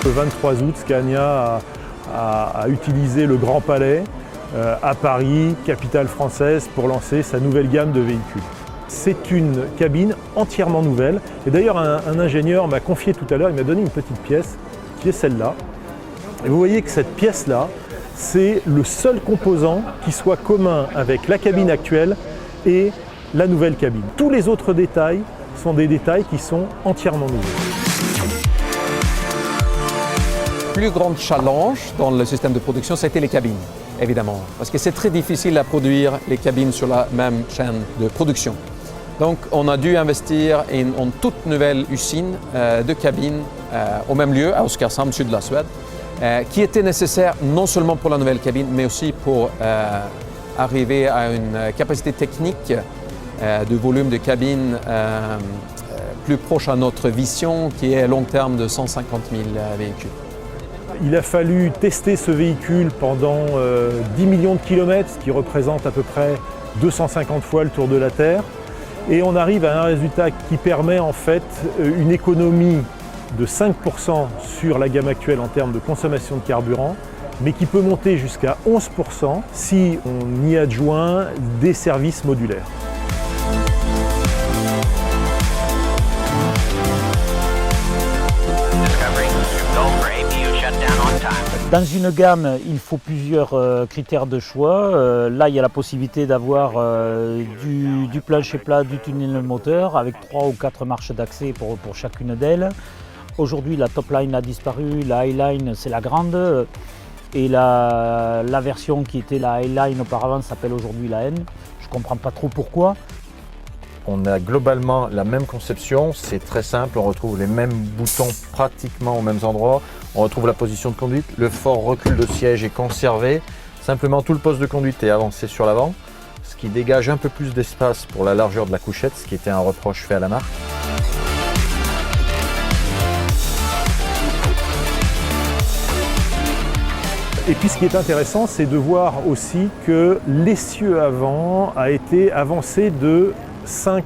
Le 23 août, Scania a utilisé le Grand Palais à Paris, capitale française, pour lancer sa nouvelle gamme de véhicules. C'est une cabine entièrement nouvelle. Et d'ailleurs, un ingénieur m'a confié tout à l'heure, il m'a donné une petite pièce, qui est celle-là. Et vous voyez que cette pièce-là, c'est le seul composant qui soit commun avec la cabine actuelle et la nouvelle cabine. Tous les autres détails sont des détails qui sont entièrement nouveaux. Le plus grand challenge dans le système de production, c'était les cabines, évidemment. Parce que c'est très difficile à produire les cabines sur la même chaîne de production. Donc on a dû investir en toute nouvelle usine de cabines au même lieu, à Oskarshamn, sud de la Suède, qui était nécessaire non seulement pour la nouvelle cabine, mais aussi pour arriver à une capacité technique de volume de cabine plus proche à notre vision, qui est à long terme de 150 000 véhicules. Il a fallu tester ce véhicule pendant 10 millions de kilomètres, ce qui représente à peu près 250 fois le tour de la Terre. Et on arrive à un résultat qui permet en fait une économie de 5% sur la gamme actuelle en termes de consommation de carburant, mais qui peut monter jusqu'à 11% si on y adjoint des services modulaires. Dans une gamme, il faut plusieurs critères de choix. Là, il y a la possibilité d'avoir du plancher plat, du tunnel moteur, avec 3 ou 4 marches d'accès pour chacune d'elles. Aujourd'hui, la top line a disparu, la highline, c'est la grande. Et la version qui était la highline auparavant s'appelle aujourd'hui la N. Je ne comprends pas trop pourquoi. On a globalement la même conception, c'est très simple, on retrouve les mêmes boutons pratiquement aux mêmes endroits, on retrouve la position de conduite, le fort recul de siège est conservé, simplement tout le poste de conduite est avancé sur l'avant, ce qui dégage un peu plus d'espace pour la largeur de la couchette, ce qui était un reproche fait à la marque. Et puis ce qui est intéressant, c'est de voir aussi que l'essieu avant a été avancé de 5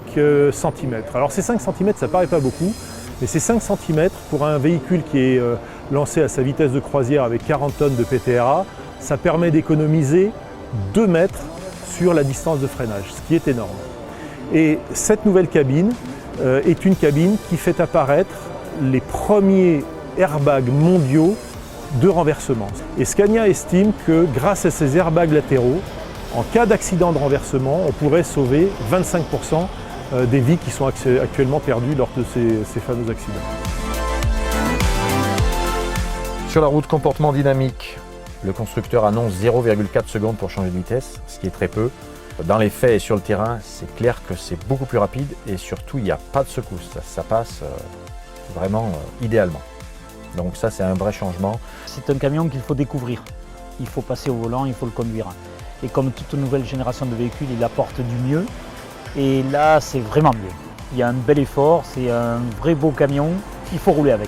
cm. Alors ces 5 cm, ça paraît pas beaucoup, mais ces 5 cm pour un véhicule qui est lancé à sa vitesse de croisière avec 40 tonnes de PTRA, ça permet d'économiser 2 mètres sur la distance de freinage, ce qui est énorme. Et cette nouvelle cabine est une cabine qui fait apparaître les premiers airbags mondiaux de renversement. Et Scania estime que grâce à ces airbags latéraux, en cas d'accident de renversement, on pourrait sauver 25% des vies qui sont actuellement perdues lors de ces fameux accidents. Sur la route comportement dynamique, le constructeur annonce 0,4 secondes pour changer de vitesse, ce qui est très peu. Dans les faits et sur le terrain, c'est clair que c'est beaucoup plus rapide et surtout il n'y a pas de secousse, ça passe vraiment idéalement. Donc ça c'est un vrai changement. C'est un camion qu'il faut découvrir. Il faut passer au volant, il faut le conduire. Et comme toute nouvelle génération de véhicules, il apporte du mieux. Et là, c'est vraiment mieux. Il y a un bel effort, c'est un vrai beau camion, il faut rouler avec.